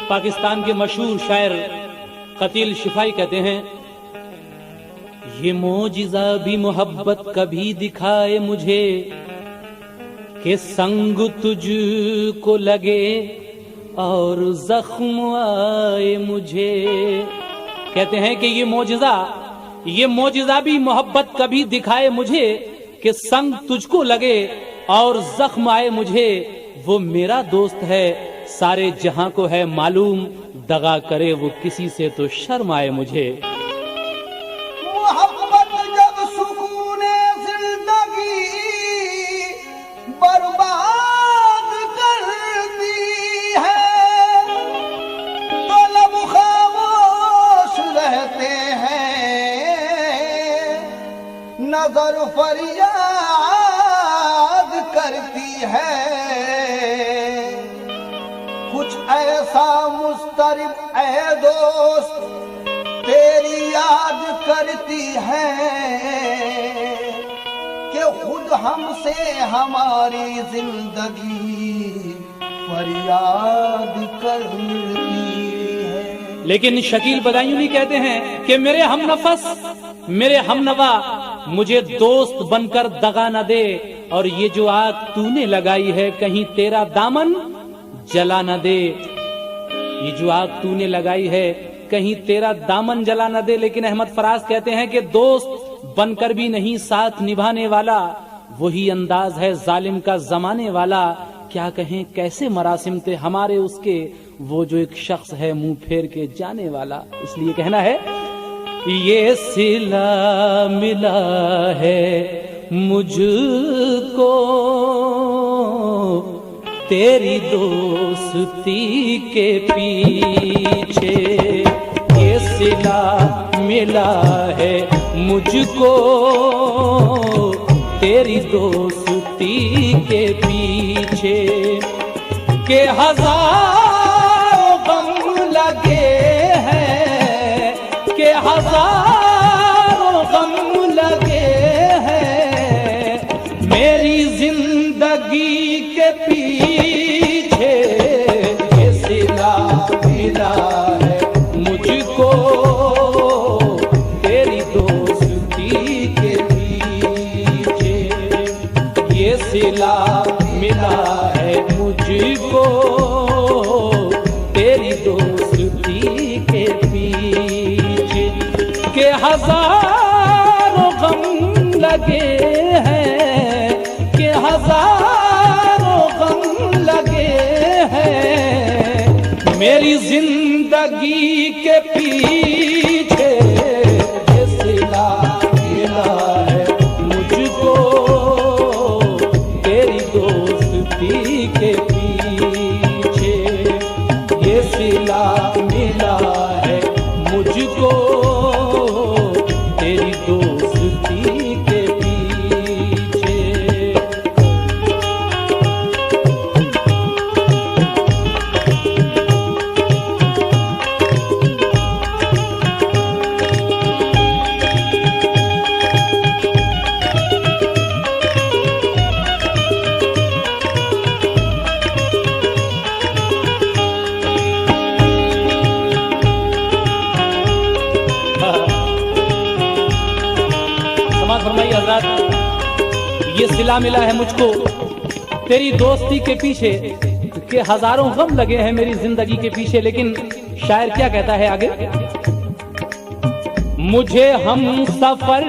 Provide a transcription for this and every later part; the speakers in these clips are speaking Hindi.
पाकिस्तान के मशहूर शायर कतील शिफाई कहते हैं, ये मोजिज़ा भी मोहब्बत कभी दिखाए मुझे कि संग तुझको लगे और जख्म आए मुझे। कहते हैं कि ये मोजिज़ा भी मोहब्बत कभी दिखाए मुझे कि संग तुझको लगे और जख्म आए मुझे। वो मेरा दोस्त है, सारे जहां को है मालूम, दगा करे वो किसी से तो शर्म आए मुझे। मोहब्बत जब सुकूने जिंदगी बर्बाद करती है तो लब खामोश रहते हैं, नजर फरियाद करती है। कुछ ऐसा मुस्तरिब ऐ दोस्त तेरी याद करती है कि खुद हमसे हमारी जिंदगी फरियाद करती है। लेकिन शकील बदायूनी कहते हैं कि मेरे हमनफस, मेरे हमनवा मुझे दोस्त बनकर दगा न दे, और ये जो आग तूने लगाई है कहीं तेरा दामन जला न दे। ये जो आग तूने लगाई है कहीं तेरा दामन जला न दे। लेकिन अहमद फराज कहते हैं कि दोस्त बनकर भी नहीं साथ निभाने वाला, वही अंदाज है जालिम का जमाने वाला। क्या कहें कैसे मरासिम थे हमारे उसके, वो जो एक शख्स है मुंह फेर के जाने वाला। इसलिए कहना है, ये सिला मिला है मुझको तेरी दोस्ती के पीछे, ये सिला मिला है मुझको तेरी दोस्ती के पीछे, के हजारों गम लगे हैं, के हजारों गम लगे हैं मेरी जिंदगी के पीछे। ये सिला मिला है मुझको तेरी दोस्ती के पीछे, ये सिला मिला है मुझको तेरी दोस्ती के पीछे, के हजारों गम लगे हैं, के हजारों गम लगे हैं मेरी जिंदगी के पीछे। ये सिला मिला है मुझको तेरी दोस्ती के पीछे, ये सिला मिला है मुझको तेरी दोस्ती के पीछे। फरमाइए हज़रात, ये सिला मिला है मुझको तेरी दोस्ती के पीछे, के हजारों गम लगे हैं मेरी जिंदगी के पीछे। लेकिन शायर क्या कहता है आगे, मुझे हम सफर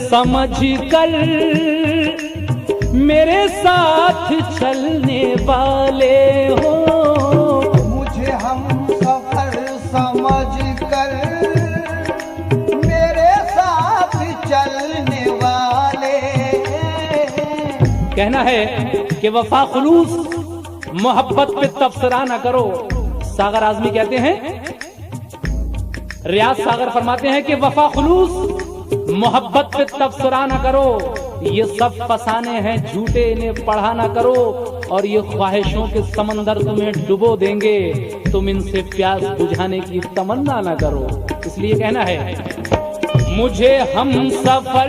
समझ कर मेरे साथ चलने वाले हो, मुझे हम सफर समझ कर कहना है कि वफा खुलूस मोहब्बत पे तबसरा ना करो। सागर आजमी कहते हैं, रियाज सागर फरमाते हैं कि वफा खुलूस मोहब्बत पे तबसरा ना करो, ये सब फसाने हैं झूठे, इन्हें पढ़ा ना करो, और ये ख्वाहिशों के समंदर तुम्हें डुबो देंगे, तुम इनसे प्यास बुझाने की तमन्ना ना करो। इसलिए कहना है, मुझे हम सफर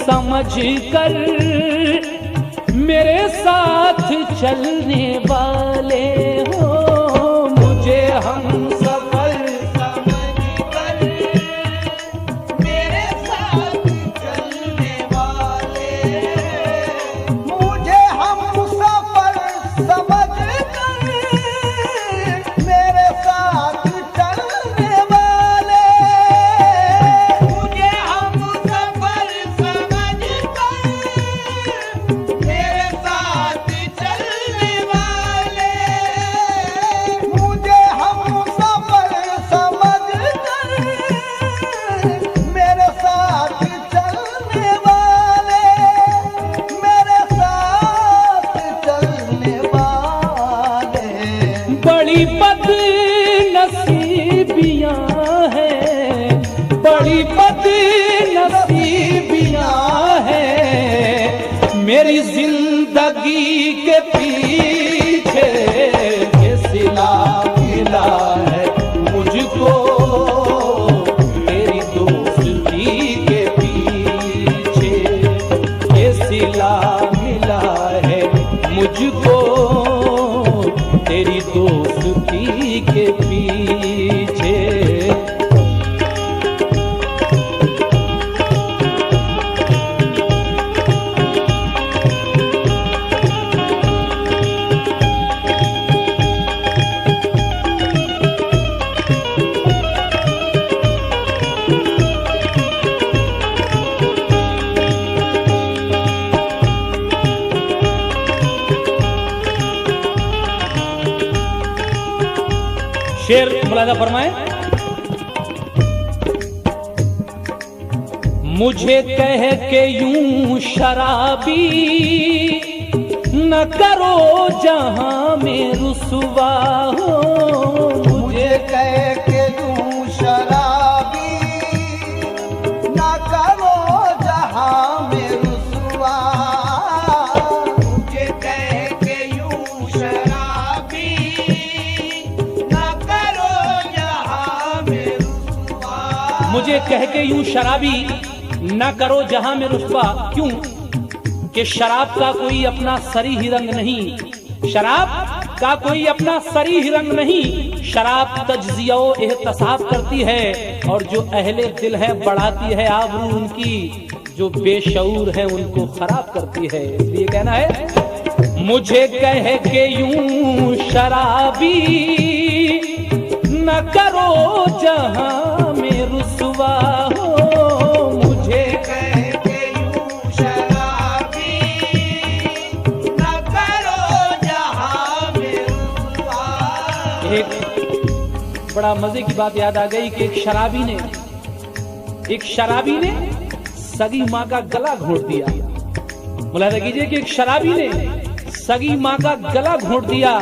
समझ कर मेरे साथ चलने वाले हो, मुझे हम सफर समझ कर मेरे साथ चलने वाले, मुझे हम सफर समझ कर मेरे साथ चलने वाले, मुझे हम सफर समझ कर मेरे साथ चलने वाले, मुझे हम सफर समझ कर मेरे साथ चलने वाले, मेरे साथ चलने वाले। बड़ी बदनसीबियां हैं, बड़ी बदनसीबियां हैं मेरी जिंदगी के पीछे, ये सिला मिला है मुझको तेरी दोस्ती के पीछे, ये सिला मिला है मुझको तेरी दोस्ती के पीछे। शेर मुलाजा फरमाए, मुझे कह के यूं शराबी न करो जहां में रुसवा हो, मुझे कह के यूं शराबी ना करो जहां में रुसवा, मुझे कह के यूं शराबी ना करो जहां में रुसवा, मुझे कह के यूं शराबी न करो जहां में रुसवा। क्यों? कि शराब का कोई अपना सरी ही रंग नहीं, शराब का कोई अपना सरी ही रंग नहीं, शराब तज्जिया एहतसाब करती है, और जो अहले दिल है बढ़ाती है आबरू उनकी, जो बेशऊर है उनको खराब करती है। इसलिए कहना है, मुझे कह के यूं शराबी न करो जहां में रुसवा हो, मुझे कह के यूं शराबी ना करो जहां में रुसवा। एक बड़ा मजे की बात याद आ गई कि एक शराबी ने सगी माँ का गला घोंट दिया। मुलाजा कीजिए कि एक शराबी ने सगी माँ का गला घोंट दिया,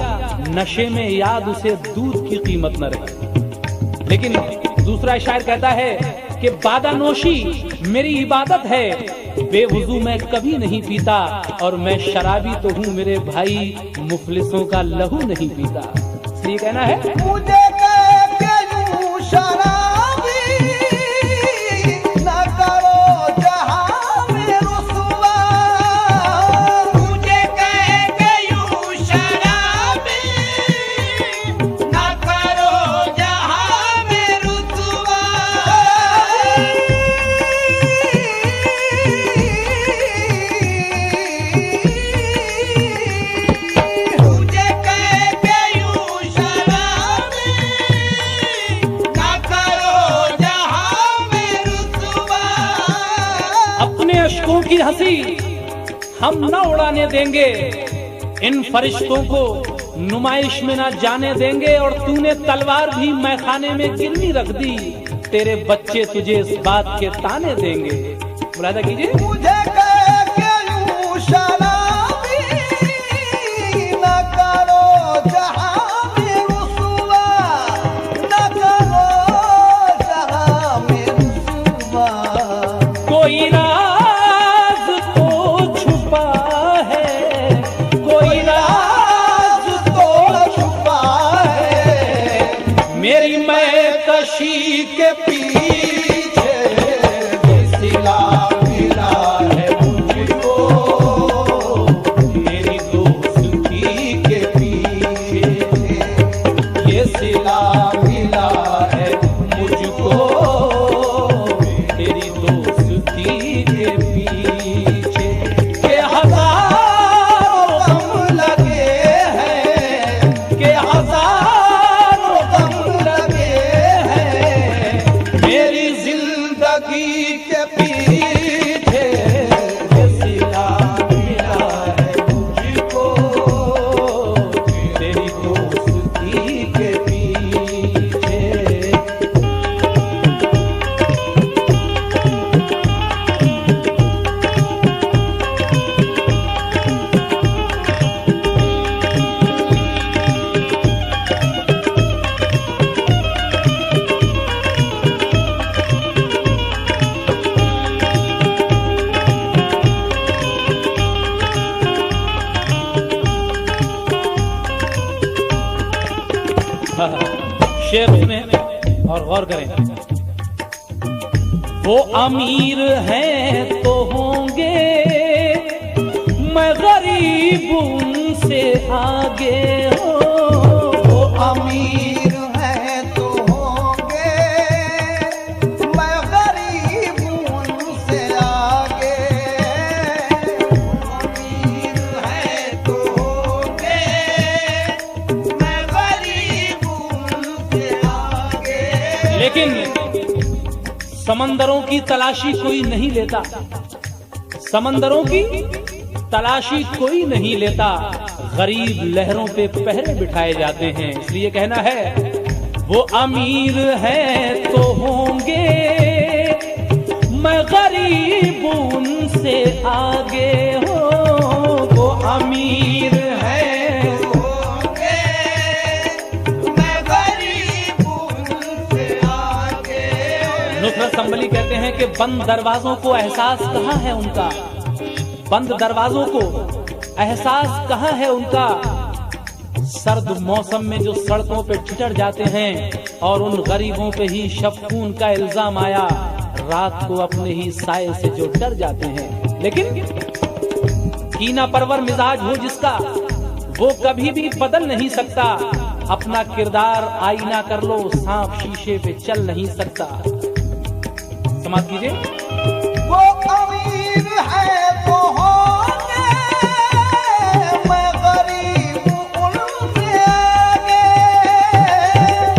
नशे में याद उसे दूध की कीमत न रही। लेकिन दूसरा शायर कहता है कि बादानोशी मेरी इबादत है, बेवुजू मैं कभी नहीं पीता, और मैं शराबी तो हूँ मेरे भाई, मुफलिसों का लहू नहीं पीता। इसलिए कहना है, मुझे कह के यूं शराबी ना करो जहां में रुसवा, मुझे कह के यूं शराबी ना करो जहां में रुसवा, मुझे कह के यूं शराबी ना करो जहां में रुसवा। अपने अश्कों की हंसी हम न उड़ाने देंगे, इन फरिश्तों को नुमाइश में ना जाने देंगे, और तूने तलवार भी मैखाने में गिरवी रख दी, तेरे बच्चे तुझे इस बात के ताने देंगे। मुलाजा कीजिए, मुझे कह के यूं शराबी के पीछे ये सिला मिला है मुझको, तेरी दोस्ती के पीछे ये सिला मिला है मुझको, तेरी दोस्ती के पीछे के हजारों गम लगे हैं, के हजारों गम लगे हैं, मेरी जिंदगी के पीछे ये सिला मिला है मुझको, तेरी दोस्ती के पीछे। शेर में और गौर करें, वो अमीर हैं तो होंगे, मैं गरीब उनसे आगे हो। वो अमीर हैं तो होंगे, मैं गरीब उनसे आगे, अमीर हैं तो होंगे, मैं गरीब उनसे आगे। लेकिन समंदरों की तलाशी कोई नहीं लेता, समंदरों की तलाशी कोई नहीं लेता, गरीब लहरों पे पहरे बिठाए जाते हैं। इसलिए कहना है, वो अमीर हैं तो होंगे, मैं गरीब उनसे आगे हो। वो अमीर हैं तो होंगे, मैं गरीब उनसे आगे। नुसरत संबली कहते हैं कि बंद दरवाजों को एहसास कहाँ है उनका, बंद दरवाजों को एहसास कहाँ है उनका, सर्द मौसम में जो सड़कों पे ठिठर जाते हैं और उन गरीबों पे ही शफकून का इल्जाम आया, रात को अपने ही साए से जो डर जाते हैं। लेकिन कीना परवर मिजाज हो जिसका, वो कभी भी बदल नहीं सकता, अपना किरदार आईना कर लो, सांप शीशे पे चल नहीं सकता। समाप्त कीजिए। वो अमीर है तो होंगे, मैं गरीब उनसे आगे।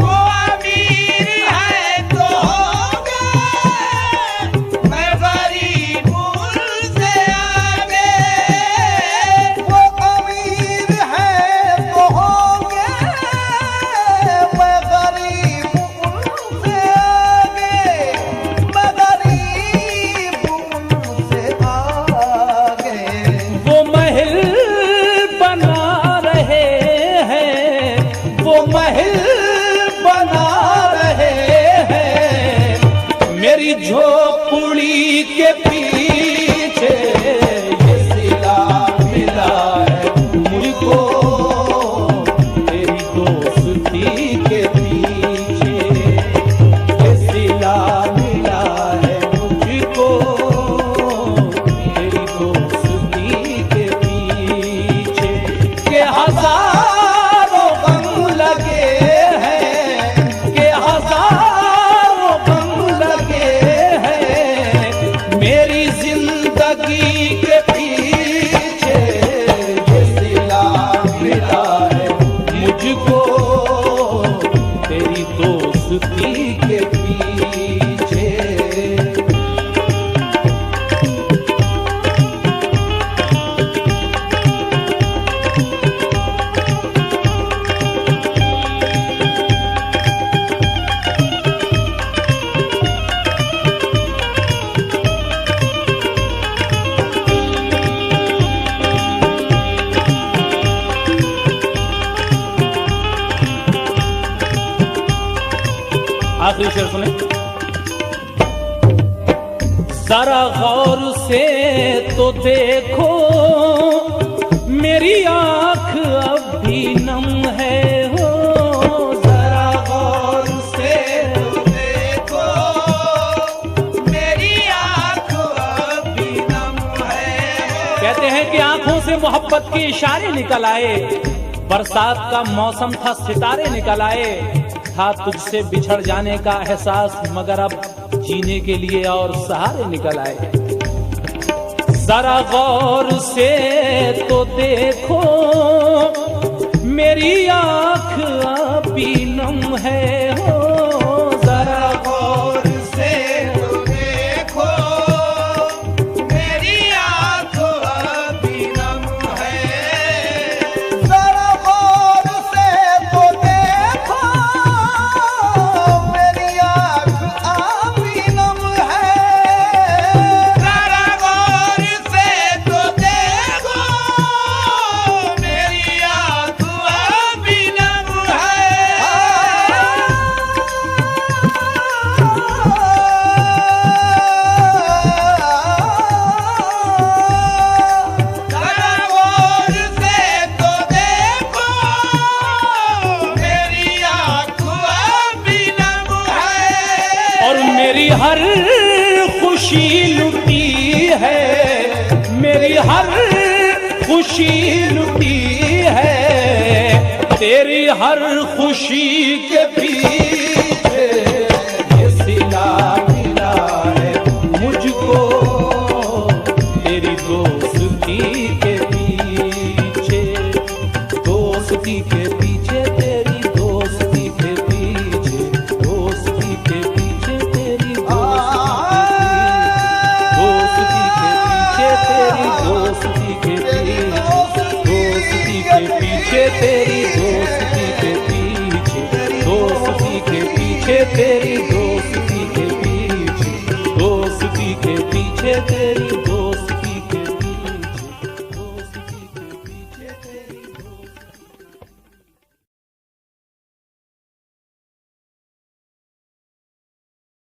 वो अमीर है तो होंगे, मैं गरीब उनसे आगे। वो अमीर है तो होंगे, मैं गरीब उनसे आगे, मैं गरीब उनसे आगे। वो महल बना रहे हैं, वो महल बना रहे हैं, मेरी झोपड़ी के पीछे ये सिला मिला है मुझको, तेरी दोस्ती के पीछे ये सिला मिला है मुझको, तेरी दोस्ती के पीछे के हजारों गम लगे हैं, के हजारों गम लगे हैं, मेरी जिंदगी के पीछे ये सिला मिला है मुझको, तेरी दोस्ती के पीछे। आखिरी शेर सुने। जरा गौर से तो देखो, मेरी आंख अब भी नम है हो। जरा गौर से तो देखो, हैं कि आंखों से मोहब्बत के इशारे निकल आए, बरसात का मौसम था सितारे निकल आए, था तुझसे बिछड़ जाने का एहसास मगर अब जीने के लिए और सहारे निकल आए। जरा गौर से तो देखो मेरी आंख अभी नम है हो, जरा गौर से तो देखो मेरी आंख अभी नम है, जरा गौर से तो देखो मेरी आँख अभी नम है, जरा गौर से तो देखो मेरी आंख अभी नम है। जरा गौर से तो देखो मेरी आंख अभी नम है, और मेरी हर खुशी लुटी है, मेरी हर खुशी लुटी है, तेरी हर खुशी के पीछे ये सिला मिला है मुझको, तेरी दोस्ती के पीछे, दोस्ती के पीछे, तेरी दोस्ती के पीछे, दोस्ती के पीछे, तेरी दोस्ती के पीछे, दोस्ती के पीछे तेरी, दोस्ती के पीछे तेरी, दोस्ती के पीछे, दोस्ती के पीछे तेरी।